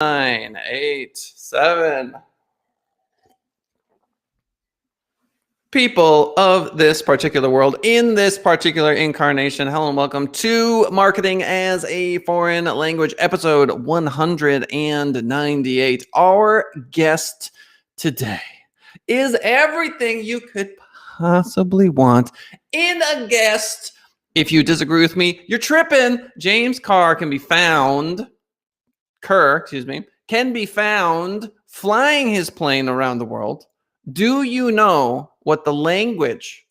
9, 8, 7. People of this particular world, in this particular incarnation, hello and welcome to Marketing as a Foreign Language, episode 198. Our guest today is everything you could possibly want in a guest. If you disagree with me, you're tripping. James Kerr can be found flying his plane around the world. Do you know what the language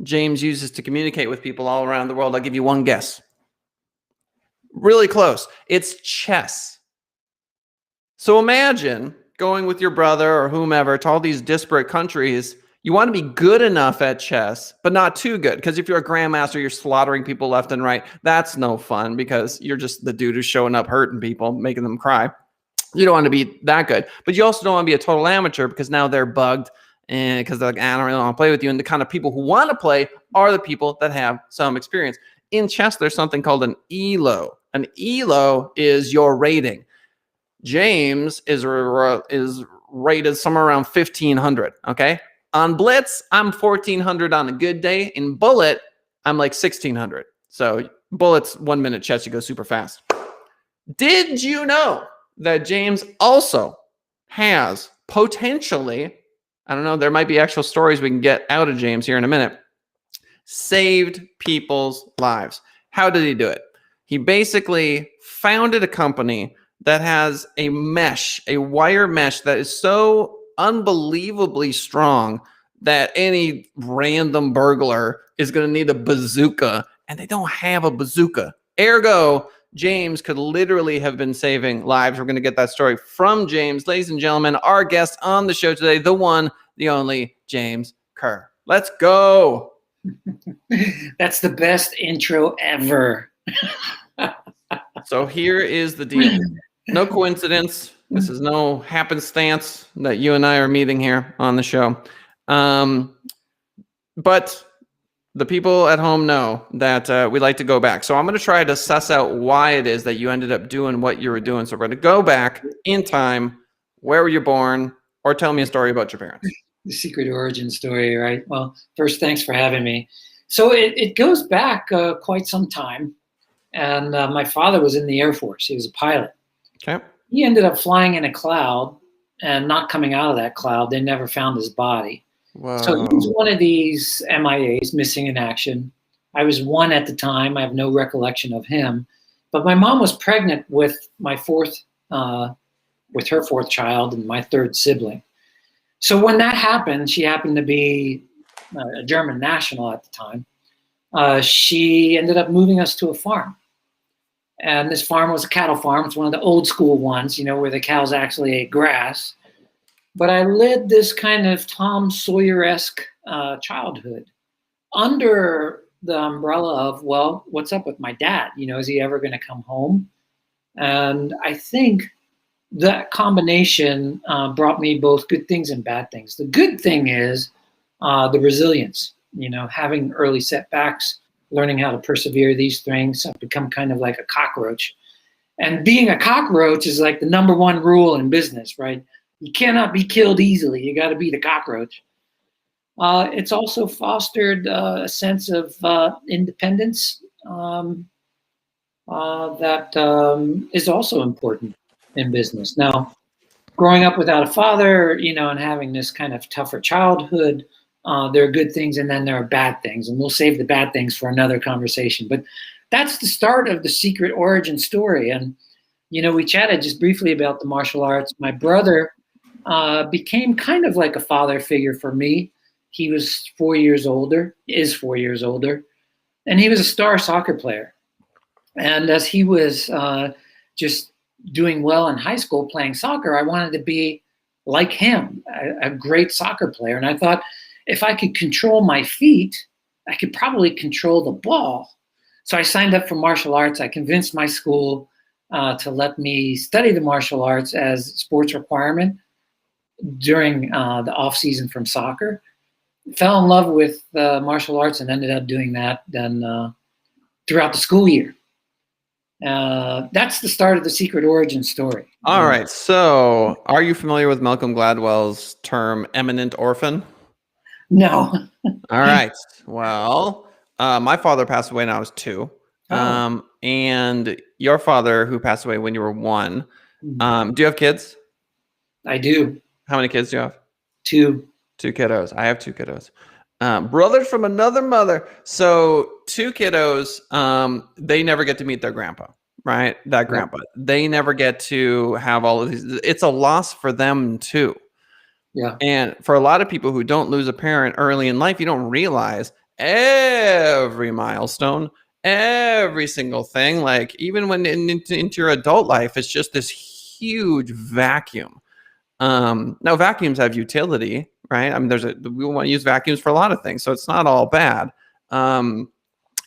James uses to communicate with people all around the world? I'll give you one guess. Really close. It's chess. So imagine going with your brother or whomever to all these disparate countries. You want to be good enough at chess, but not too good. Because if you're a grandmaster, you're slaughtering people left and right. That's no fun because you're just the dude who's showing up hurting people, making them cry. You don't want to be that good. But you also don't want to be a total amateur because now they're bugged and because they're like, I don't really want to play with you. And the kind of people who want to play are the people that have some experience. In chess, there's something called an ELO. An ELO is your rating. James is rated somewhere around 1,500, okay? On Blitz, I'm 1,400 on a good day. In Bullet, I'm like 1,600. So Bullet's 1 minute chess, you go super fast. Did you know that James also has potentially, I don't know, there might be actual stories we can get out of James here in a minute, saved people's lives? How did he do it? He basically founded a company that has a wire mesh that is so unbelievably strong that any random burglar is going to need a bazooka, and they don't have a bazooka. Ergo, James could literally have been saving lives. We're going to get that story from James. Ladies and gentlemen, our guest on the show today, the one, the only, James Kerr. Let's go. That's the best intro ever. So here is the deal. No coincidence. This is no happenstance that you and I are meeting here on the show. But the people at home know that we like to go back. So I'm going to try to suss out why it is that you ended up doing what you were doing. So we're going to go back in time. Where were you born? Or tell me a story about your parents. The secret origin story, right? Well, first, thanks for having me. So it goes back quite some time. And my father was in the Air Force. He was a pilot. Okay. He ended up flying in a cloud and not coming out of that cloud. They never found his body. Whoa. So he was one of these MIAs, missing in action. I was one at the time. I have no recollection of him. But my mom was pregnant with her fourth child and my third sibling. So when that happened, she happened to be a German national at the time. She ended up moving us to a farm. And this farm was a cattle farm. It's one of the old school ones, where the cows actually ate grass. But I led this kind of Tom Sawyer-esque childhood under the umbrella of, well, what's up with my dad? Is he ever going to come home? And I think that combination brought me both good things and bad things. The good thing is the resilience, having early setbacks, learning how to persevere these things. I've become kind of like a cockroach. And being a cockroach is like the number one rule in business, right? You cannot be killed easily. You got to be the cockroach. It's also fostered a sense of independence that is also important in business. Now, growing up without a father, and having this kind of tougher childhood, there are good things and then there are bad things, and we'll save the bad things for another conversation. But that's the start of the secret origin story. And, we chatted just briefly about the martial arts. My brother became kind of like a father figure for me. He was 4 years older, and he was a star soccer player. And as he was just doing well in high school playing soccer, I wanted to be like him, a great soccer player. And I thought, if I could control my feet, I could probably control the ball. So I signed up for martial arts. I convinced my school to let me study the martial arts as sports requirement during the off season from soccer. Fell in love with martial arts and ended up doing that then throughout the school year. That's the start of the secret origin story. All right. So, are you familiar with Malcolm Gladwell's term "eminent orphan"? No. All right. Well, my father passed away when I was 2. Oh. And your father, who passed away when you were 1. Do you have kids? I do. How many kids do you have? 2. 2 kiddos. I have 2 kiddos. Brothers from another mother. So 2 kiddos, they never get to meet their grandpa, right? That grandpa. They never get to have all of these. It's a loss for them too. Yeah. And for a lot of people who don't lose a parent early in life, you don't realize every milestone, every single thing, like even when into your adult life, it's just this huge vacuum. Now vacuums have utility, right? I mean, we want to use vacuums for a lot of things, so it's not all bad.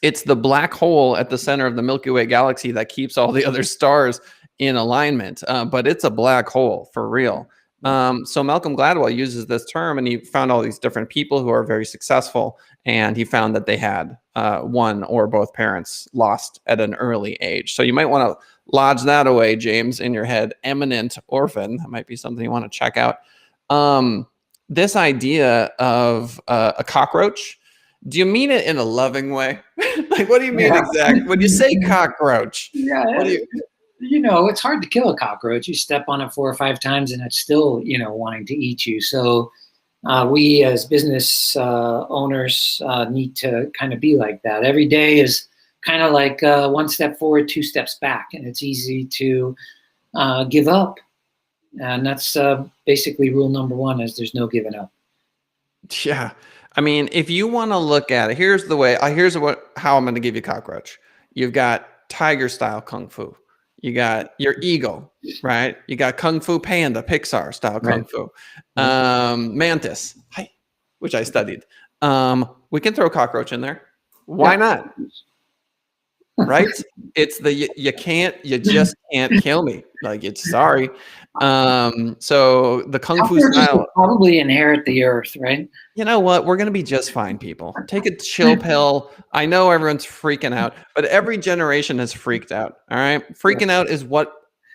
It's the black hole at the center of the Milky Way galaxy that keeps all the other stars in alignment, but it's a black hole for real. So Malcolm Gladwell uses this term, and he found all these different people who are very successful, and he found that they had one or both parents lost at an early age. So you might want to lodge that away, James, in your head. Eminent orphan. That might be something you want to check out. This idea of a cockroach, do you mean it in a loving way? Like, what do you mean exactly? When you say cockroach, what do you... it's hard to kill a cockroach. You step on it 4 or 5 times and it's still, wanting to eat you. So we as business owners need to kind of be like that. Every day is kind of like 1 step forward, 2 steps back. And it's easy to give up. And that's basically rule number 1 is there's no giving up. Yeah. I mean, if you want to look at it, here's the way, how I'm going to give you cockroach. You've got tiger style Kung Fu. You got your eagle, right? You got Kung Fu Panda, Pixar style Kung Fu. Mantis, which I studied. We can throw cockroach in there. Why not? Right? It's you just can't kill me. Like, it's sorry. So the Kung Fu style will probably inherit the earth, right? You know what? We're going to be just fine, people. Take a chill pill. I know everyone's freaking out, but every generation has freaked out. All right. Freaking out is what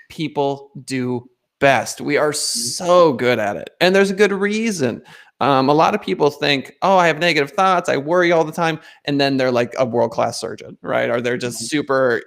people do best. We are so good at it. And there's a good reason. A lot of people think, oh, I have negative thoughts. I worry all the time. And then they're like a world-class surgeon, right? Or they're just super,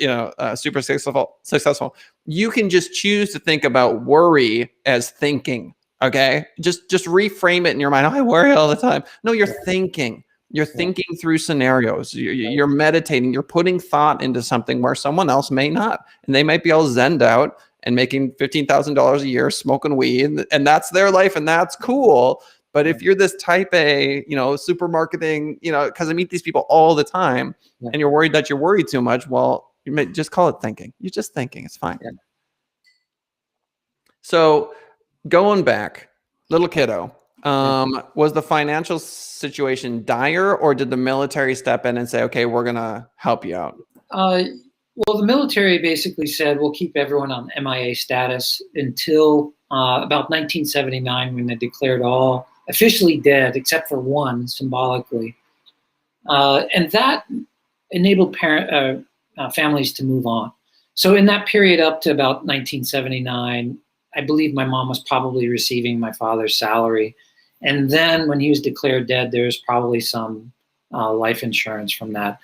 super successful. You can just choose to think about worry as thinking. Okay. Just reframe it in your mind. Oh, I worry all the time. No, you're thinking. You're thinking through scenarios. You're meditating. You're putting thought into something where someone else may not. And they might be all zenned out and making $15,000 a year smoking weed. And that's their life. And that's cool. But if you're this type A, super marketing, because I meet these people all the time and you're worried that you're worried too much, well, you may just call it thinking. You're just thinking. It's fine. Yeah. So going back, little kiddo, was the financial situation dire, or did the military step in and say, okay, we're going to help you out? Well, the military basically said, we'll keep everyone on MIA status until about 1979, when they declared all officially dead, except for one symbolically. And that enabled families to move on. So in that period up to about 1979, I believe my mom was probably receiving my father's salary. And then when he was declared dead, there's probably some life insurance from that.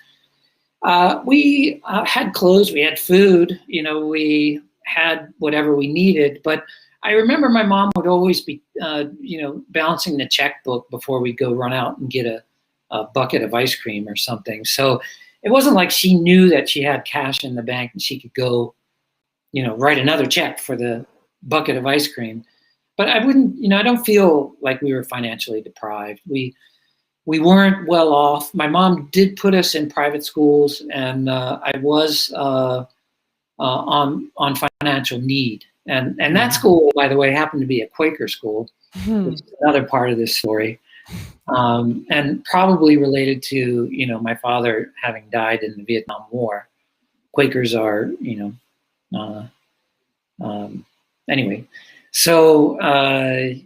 We had clothes, we had food, we had whatever we needed. But I remember my mom would always be, balancing the checkbook before we go run out and get a bucket of ice cream or something. So it wasn't like she knew that she had cash in the bank and she could go, write another check for the bucket of ice cream. But I wouldn't, I don't feel like we were financially deprived. We weren't well off. My mom did put us in private schools, and I was on financial need. And that school, by the way, happened to be a Quaker school, which is another part of this story, and probably related to my father having died in the Vietnam War. Quakers are anyway. So I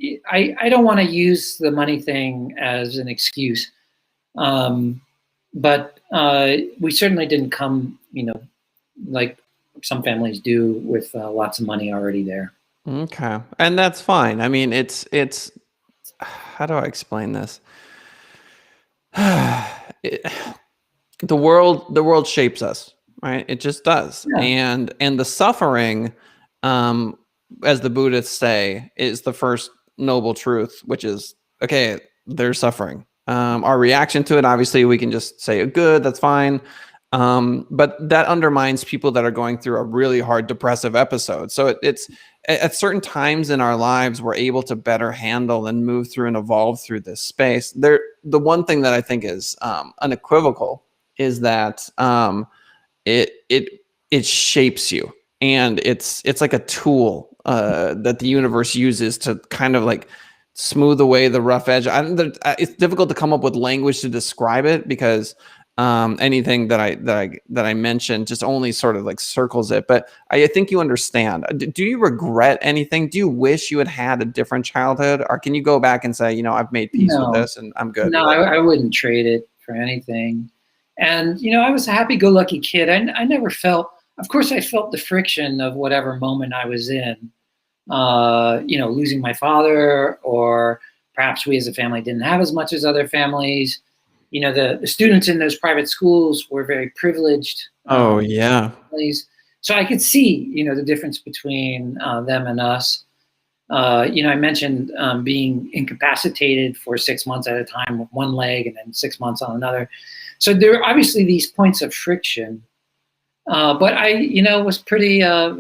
don't want to use the money thing as an excuse, but we certainly didn't come like some families do with lots of money already there. Okay. And that's fine. I mean, it's how do I explain this? It- the world shapes us, right? It just does. Yeah. And the suffering, um, as the Buddhists say, is the first noble truth, which is okay, there's suffering. Our reaction to it, obviously, we can just say good, that's fine. But that undermines people that are going through a really hard depressive episode. So it's at certain times in our lives, we're able to better handle and move through and evolve through this space. The one thing that I think is unequivocal is that it shapes you, and it's like a tool that the universe uses to kind of like smooth away the rough edge. It's difficult to come up with language to describe it, because anything that I mentioned just only sort of like circles it. But I think you understand. Do you regret anything? Do you wish you had had a different childhood, or can you go back and say, I've made peace with this and I'm good? No, I wouldn't trade it for anything. And I was a happy-go-lucky kid. I never felt. Of course, I felt the friction of whatever moment I was in. Losing my father, or perhaps we as a family didn't have as much as other families. The students in those private schools were very privileged. Oh, yeah. Families. So I could see, the difference between them and us. I mentioned being incapacitated for 6 months at a time with one leg, and then 6 months on another. So there are obviously these points of friction. But I, was pretty, I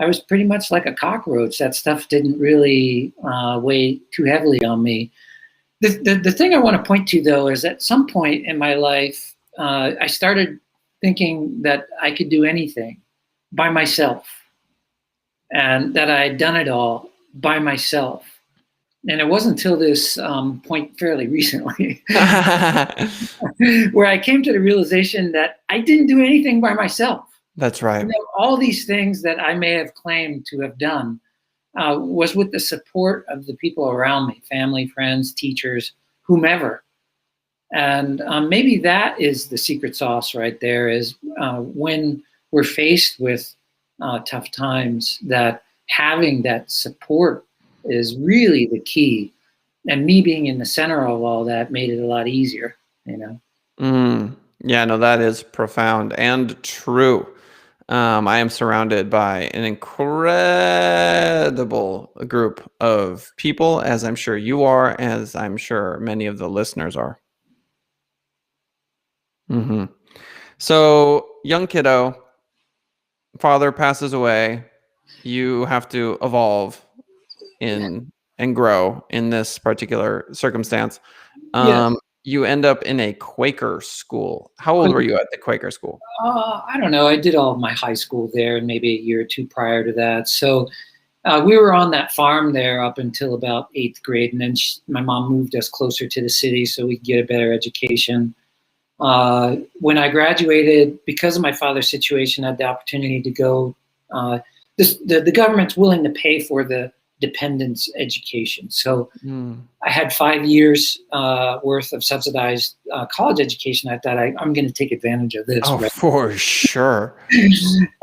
was pretty much like a cockroach. That stuff didn't really weigh too heavily on me. The thing I want to point to, though, is at some point in my life, I started thinking that I could do anything by myself, and that I had done it all by myself. And it wasn't until this point fairly recently where I came to the realization that I didn't do anything by myself. That's right. All these things that I may have claimed to have done was with the support of the people around me, family, friends, teachers, whomever. And maybe that is the secret sauce right there, is when we're faced with tough times, that having that support is really the key. And me being in the center of all that made it a lot easier, Yeah, no, that is profound and true. I am surrounded by an incredible group of people, as I'm sure you are, as I'm sure many of the listeners are. So, young kiddo, father passes away. You have to evolve and grow in this particular circumstance. Yeah. You end up in a Quaker school. How old were you at the Quaker school? I don't know. I did all of my high school there, and maybe a year or two prior to that. So we were on that farm there up until about 8th grade, and then my mom moved us closer to the city so we could get a better education. When I graduated, because of my father's situation, I had the opportunity to go. The government's willing to pay for the dependents' education. So I had 5 years worth of subsidized college education. I thought I'm going to take advantage of this. Oh, right? For sure.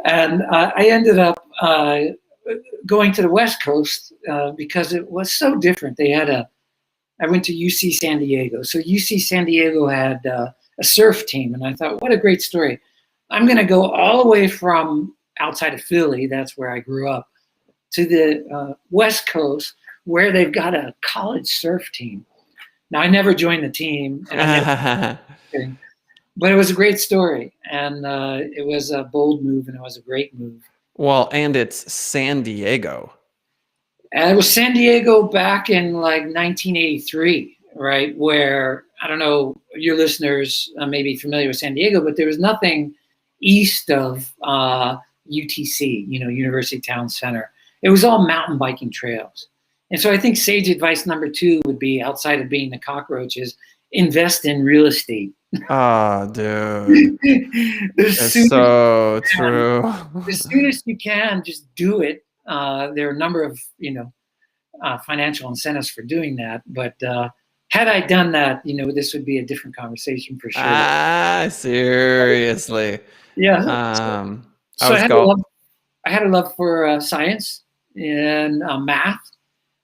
And I ended up going to the West Coast because it was so different. I went to UC San Diego. So UC San Diego had a surf team, and I thought, what a great story. I'm going to go all the way from outside of Philly, that's where I grew up, to the West Coast, where they've got a college surf team. Now, I never joined the team, but it was a great story, and it was a bold move, and it was a great move. Well, and it's San Diego. And it was San Diego back in like 1983, right? Where, I don't know, your listeners may be familiar with San Diego, but there was nothing east of UTC, University Town Center. It was all mountain biking trails. And so I think sage advice number 2 would be, outside of being the cockroach, is invest in real estate. Oh, dude. It's so true. As soon as you can, just do it. There are a number of, financial incentives for doing that, but Had I done that, this would be a different conversation for sure. Seriously. Yeah. I So was I had a love for science and math.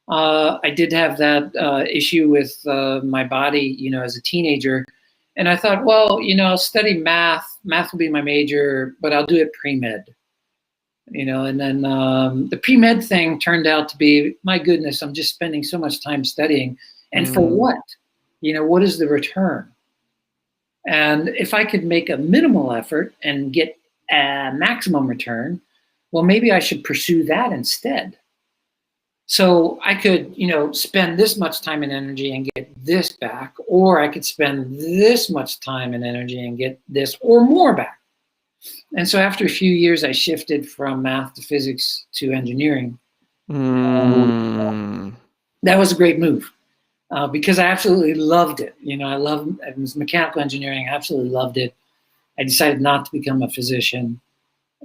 I did have that issue with my body, as a teenager. And I thought, well, I'll study math. Math will be my major, but I'll do it pre-med. And then the pre-med thing turned out to be, my goodness, I'm just spending so much time studying. And for what? What is the return? And if I could make a minimal effort and get a maximum return, well, maybe I should pursue that instead. So I could, spend this much time and energy and get this back, or I could spend this much time and energy and get this or more back. And so after a few years, I shifted from math to physics to engineering. That was a great move because I absolutely loved it. It was mechanical engineering. I absolutely loved it. I decided not to become a physician.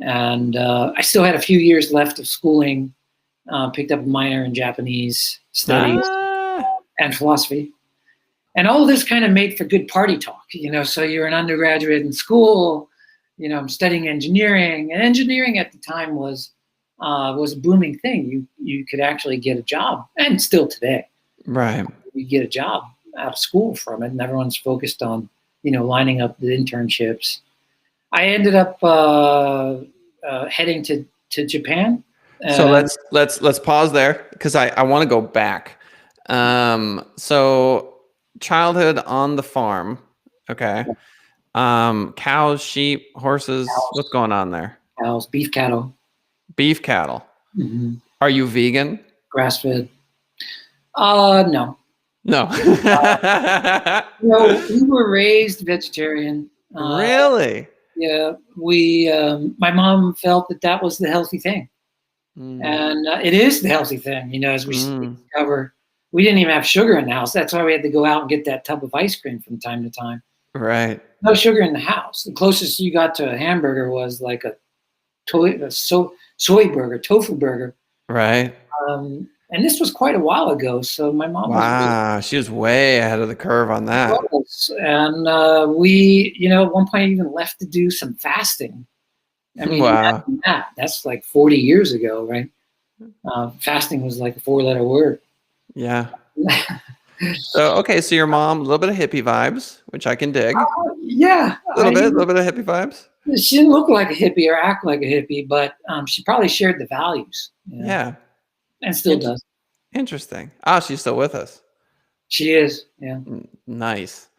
And I still had a few years left of schooling. Picked up a minor in Japanese studies and philosophy. And all of this kind of made for good party talk, so you're an undergraduate in school, I'm studying engineering, and engineering at the time was a booming thing. You could actually get a job, and still today. Right. You get a job out of school from it, and everyone's focused on, lining up the internships. I ended up heading to Japan. So let's pause there because I want to go back. So childhood on the farm, okay. Cows, sheep, horses. What's going on there? Cows, beef cattle. Beef cattle. Mm-hmm. Are you vegan? Grass fed. No. No. No, we were raised vegetarian. Really? Yeah, my mom felt that was the healthy thing. And it is the healthy thing, as we discover. We didn't even have sugar in the house. That's why we had to go out and get that tub of ice cream from time to time. Right. No sugar in the house. The closest you got to a hamburger was like a soy burger, tofu burger. Right. And this was quite a while ago. So my mom she was way ahead of the curve on that. And we, at one point even left to do some fasting. I mean, wow. That's like 40 years ago, right? Fasting was like a 4-letter word. Yeah. So your mom, a little bit of hippie vibes, which I can dig. Yeah. A little bit of hippie vibes. She didn't look like a hippie or act like a hippie, but she probably shared the values. Yeah. And still does. Interesting. She's still with us. She is. Yeah. Nice.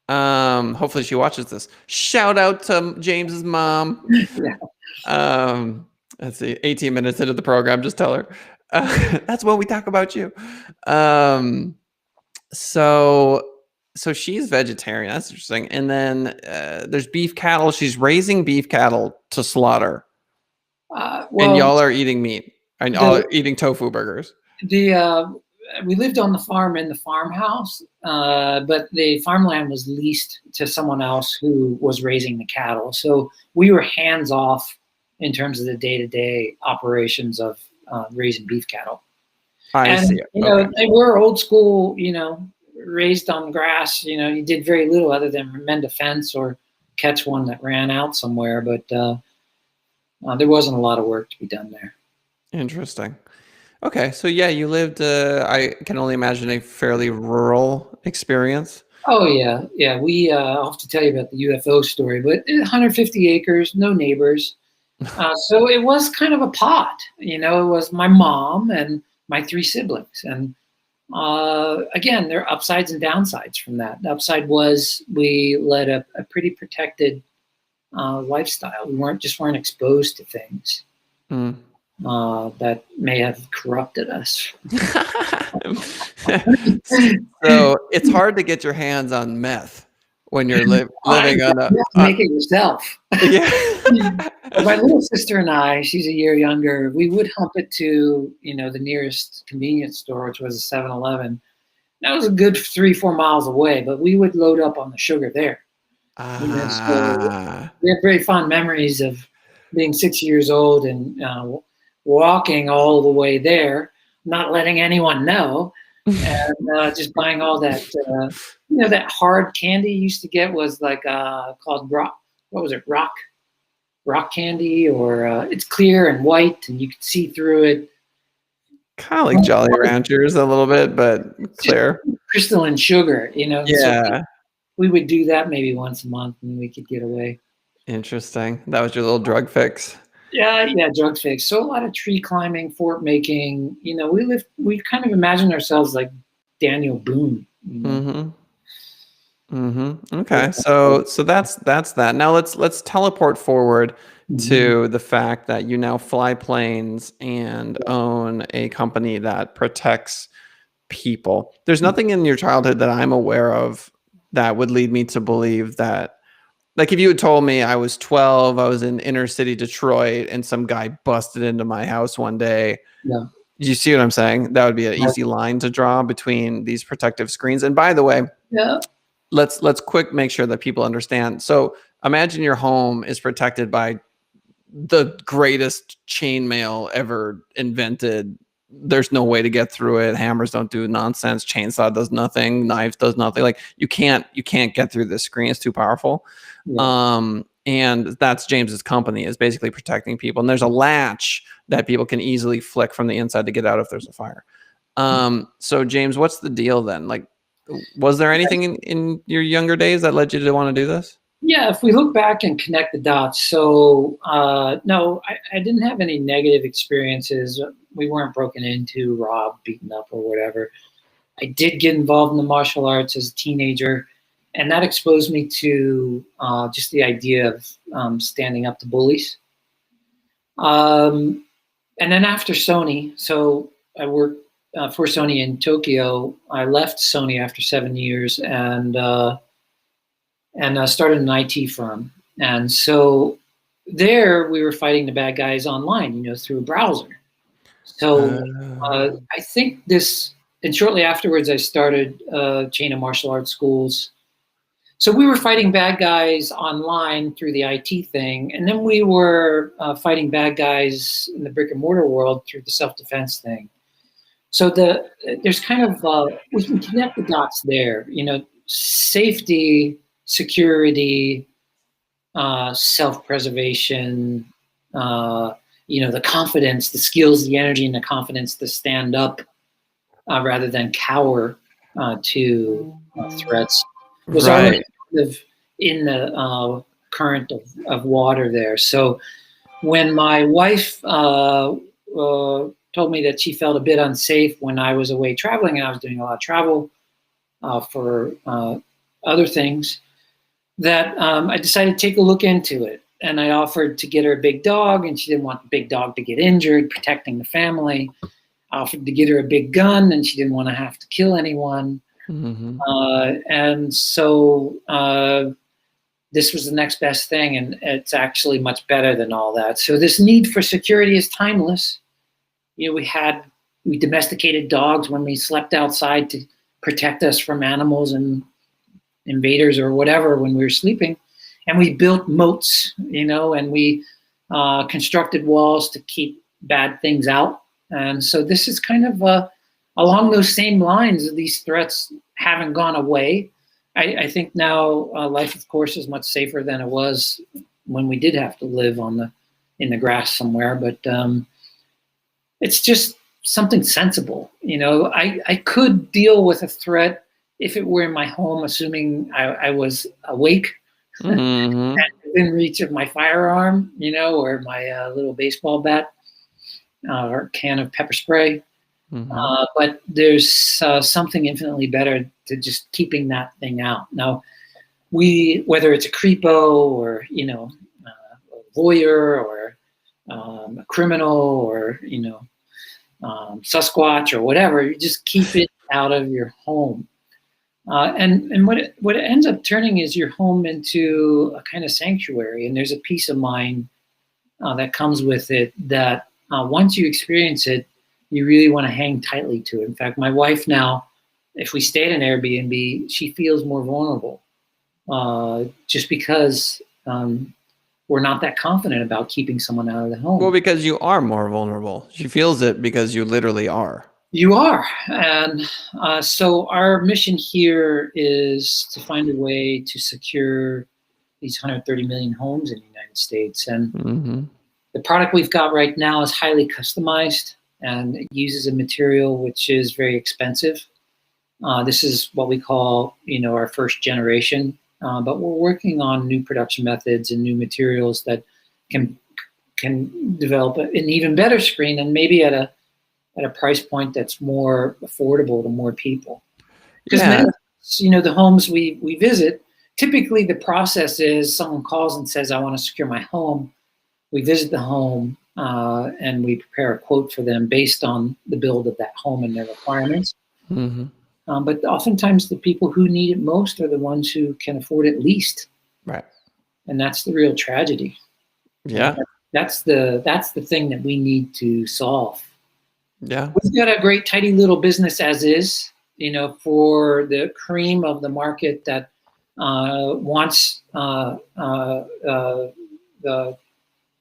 Hopefully she watches this. Shout out to James's mom. Yeah. Let's see, 18 minutes into the program, just tell her. That's when we talk about you. So she's vegetarian. That's interesting. And then there's beef cattle. She's raising beef cattle to slaughter. And y'all are eating meat. And y'all are eating tofu burgers. We lived on the farm in the farmhouse, but the farmland was leased to someone else who was raising the cattle. So we were hands off in terms of the day-to-day operations of raising beef cattle. I see. They were old school, raised on grass. You did very little other than mend a fence or catch one that ran out somewhere. But there wasn't a lot of work to be done there. Interesting. Okay, so you lived, I can only imagine, a fairly rural experience. Oh, yeah. Yeah, I'll have to tell you about the UFO story, but 150 acres, no neighbors. So it was kind of a pod. It was my mom and my 3 siblings. And again, there are upsides and downsides from that. The upside was we led a pretty protected lifestyle. We weren't exposed to things. That may have corrupted us. So it's hard to get your hands on meth when you're living on a... Make it yourself. Yeah. My little sister and I, she's a year younger, we would hump it to, the nearest convenience store, which was a 7-Eleven. That was a good 3-4 miles away, but we would load up on the sugar there. So we have very fond memories of being 6 years old and walking all the way there, not letting anyone know, and just buying all that, that hard candy you used to get was like called rock. What was it? Rock candy, or it's clear and white, and you could see through it. Kind of like Jolly Ranchers a little bit, but clear. Crystalline sugar, So Yeah. we would do that maybe once a month, and we could get away. Interesting. That was your little drug fix. Yeah, drug fix. So a lot of tree climbing, fort making. We kind of imagine ourselves like Daniel Boone. Okay, so that's that. Now let's teleport forward to the fact that you now fly planes and own a company that protects people. There's nothing in your childhood that I'm aware of that would lead me to believe that, like, if you had told me I was 12, I was in inner city Detroit, and some guy busted into my house one day. Yeah. You see what I'm saying? That would be an easy line to draw between these protective screens. And by the way, let's quick make sure that people understand. So imagine your home is protected by the greatest chainmail ever invented. There's no way to get through it. Hammers don't do nonsense. Chainsaw does nothing. Knife does nothing. Like you can't get through this screen. It's too powerful. Yeah. And that's James's company, is basically protecting people. And there's a latch that people can easily flick from the inside to get out if there's a fire. So James, what's the deal then? Like, was there anything in your younger days that led you to want to do this? Yeah, if we look back and connect the dots. So no, I didn't have any negative experiences. We weren't broken into, robbed, beaten up, or whatever. I did get involved in the martial arts as a teenager, and that exposed me to just the idea of standing up to bullies. And then after Sony, so I worked for Sony in Tokyo. I left Sony after 7 years and started an IT firm. And so there we were fighting the bad guys online, through a browser. So I think and shortly afterwards I started a chain of martial arts schools. So we were fighting bad guys online through the IT thing, and then we were fighting bad guys in the brick and mortar world through the self-defense thing. So there's kind of, we can connect the dots there, safety, security, self-preservation, the confidence, the skills, the energy, and the confidence to stand up rather than cower to threats. Was already kind of in the current of water there. So when my wife told me that she felt a bit unsafe when I was away traveling, and I was doing a lot of travel for other things, that I decided to take a look into it. And I offered to get her a big dog, and she didn't want the big dog to get injured, protecting the family. I offered to get her a big gun, and she didn't want to have to kill anyone. And so this was the next best thing, and it's actually much better than all that. So this need for security is timeless. We domesticated dogs when we slept outside to protect us from animals and invaders or whatever when we were sleeping. And we built moats, and we constructed walls to keep bad things out. And so this is kind of along those same lines. These threats haven't gone away. I think now life, of course, is much safer than it was when we did have to live in the grass somewhere. But it's just something sensible. I could deal with a threat if it were in my home, assuming I was awake and within reach of my firearm, or my little baseball bat or can of pepper spray. But there's something infinitely better to just keeping that thing out. Now, whether it's a creepo or, a voyeur or a criminal or, Sasquatch or whatever, you just keep it out of your home. And what it ends up turning is your home into a kind of sanctuary, and there's a peace of mind that comes with it that once you experience it, you really want to hang tightly to it. In fact, my wife now, if we stayed in Airbnb, she feels more vulnerable just because we're not that confident about keeping someone out of the home. Well, because you are more vulnerable. She feels it because you literally are. You are. And so our mission here is to find a way to secure these 130 million homes in the United States. And the product we've got right now is highly customized, and it uses a material which is very expensive. This is what we call, our first generation. But we're working on new production methods and new materials that can develop an even better screen, and maybe at a price point that's more affordable to more people. Because the homes we visit, typically the process is someone calls and says, I want to secure my home. We visit the home and we prepare a quote for them based on the build of that home and their requirements. But oftentimes the people who need it most are the ones who can afford it least. Right. And that's the real tragedy. Yeah. That's the thing that we need to solve. Yeah. We've got a great, tidy little business as is, for the cream of the market that wants the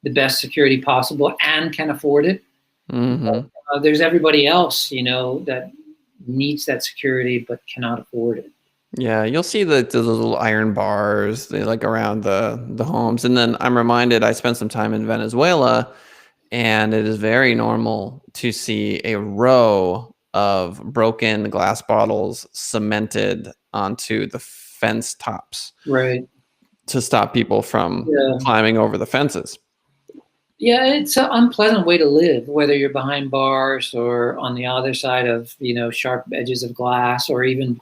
best security possible and can afford it. There's everybody else, that needs that security but cannot afford it. Yeah, you'll see the little iron bars around the homes. And then I'm reminded, I spent some time in Venezuela, and it is very normal to see a row of broken glass bottles cemented onto the fence tops. Right. To stop people from climbing over the fences. Yeah, it's an unpleasant way to live, whether you're behind bars or on the other side of, sharp edges of glass, or even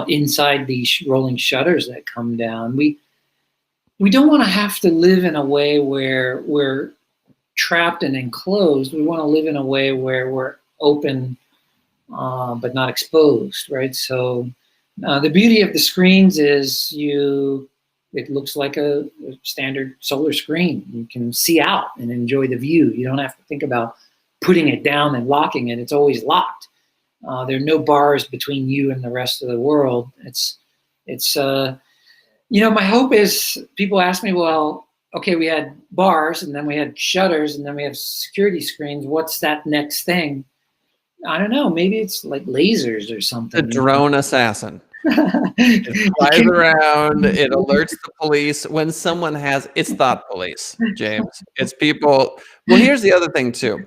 inside the rolling shutters that come down. We don't want to have to live in a way where we're trapped and enclosed. We want to live in a way where we're open but not exposed, right? So the beauty of the screens is it looks like a standard solar screen. You can see out and enjoy the view. You don't have to think about putting it down and locking it. It's always locked. There are no bars between you and the rest of the world. It's my hope is, people ask me, well, okay, we had bars and then we had shutters and then we have security screens. What's that next thing? I don't know. Maybe it's like lasers or something. A drone assassin. It flies around. It alerts the police when someone it's thought police, James. It's people. Well, here's the other thing too.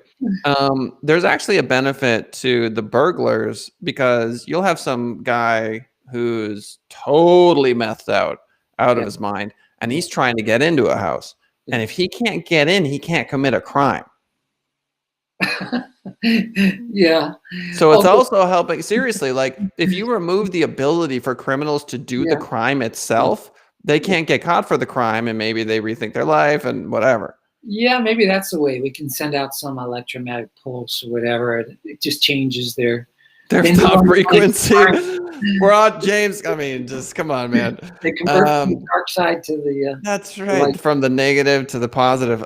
There's actually a benefit to the burglars, because you'll have some guy who's totally methed out of his mind, and he's trying to get into a house. And if he can't get in, he can't commit a crime. Yeah. So it's also helping, seriously, if you remove the ability for criminals to do the crime itself, they can't get caught for the crime, and maybe they rethink their life and whatever. Yeah, maybe that's the way. We can send out some electromagnetic pulse or whatever. It just changes their thought frequency. We're on, James. I mean, just come on, man. They convert from the dark side to the. That's right, from the negative to the positive.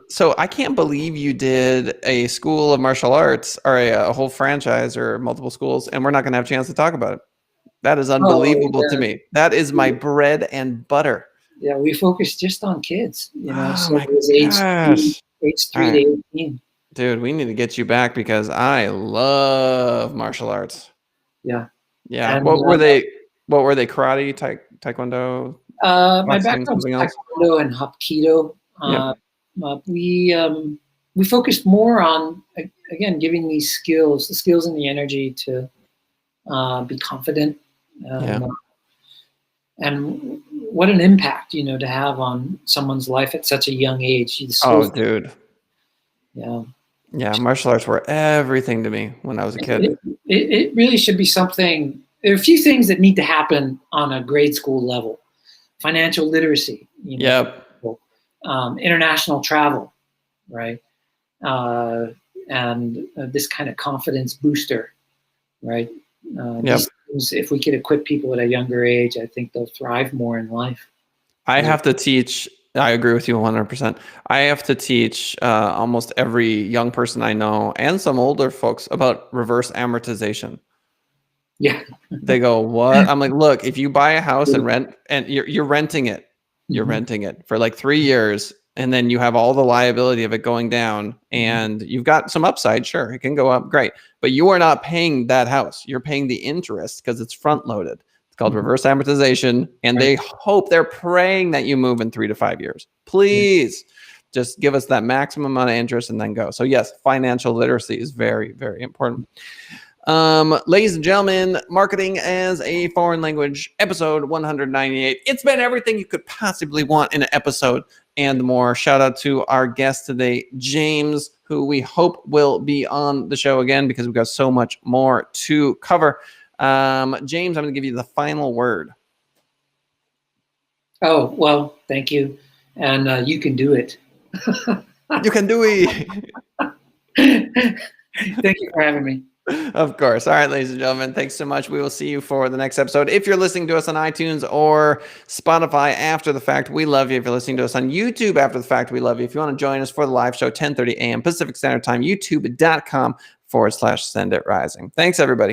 So I can't believe you did a school of martial arts, or a whole franchise, or multiple schools, and we're not going to have a chance to talk about it. That is unbelievable to me. That is my bread and butter. Yeah, we focus just on kids. So it was age 3 to 18. Dude, we need to get you back, because I love martial arts. Yeah. Yeah. And, what were they? Karate, taekwondo? My background is taekwondo and hapkido. We focused more on, again, giving these skills, the skills and the energy to be confident. And what an impact, to have on someone's life at such a young age. Dude. Yeah. Yeah, martial arts were everything to me when I was a kid. It really should be something. There are a few things that need to happen on a grade school level. Financial literacy. International travel, right? And this kind of confidence booster, right? If we could equip people at a younger age, I think they'll thrive more in life. I have to teach. I agree with you 100%. I have to teach almost every young person I know, and some older folks, about reverse amortization. Yeah. They go, what? I'm like, look, if you buy a house and rent, and you're renting it, you're renting it for 3 years, and then you have all the liability of it going down, and you've got some upside. Sure, it can go up, great, but you are not paying that house. You're paying the interest because it's front loaded. It's called reverse amortization, and they hope, they're praying that you move in 3 to 5 years. Please just give us that maximum amount of interest and then go. So yes, financial literacy is very, very important. Ladies and gentlemen, Marketing as a Foreign Language, episode 198. It's been everything you could possibly want in an episode and more. Shout out to our guest today, James, who we hope will be on the show again because we've got so much more to cover. James, I'm going to give you the final word. Oh, well, thank you. And you can do it. You can do it. Thank you for having me. Of course. All right, ladies and gentlemen, thanks so much. We will see you for the next episode. If you're listening to us on iTunes or Spotify after the fact, we love you. If you're listening to us on YouTube after the fact, we love you. If you want to join us for the live show, 10:30 a.m. Pacific Standard Time, youtube.com/SendItRising. Thanks, everybody.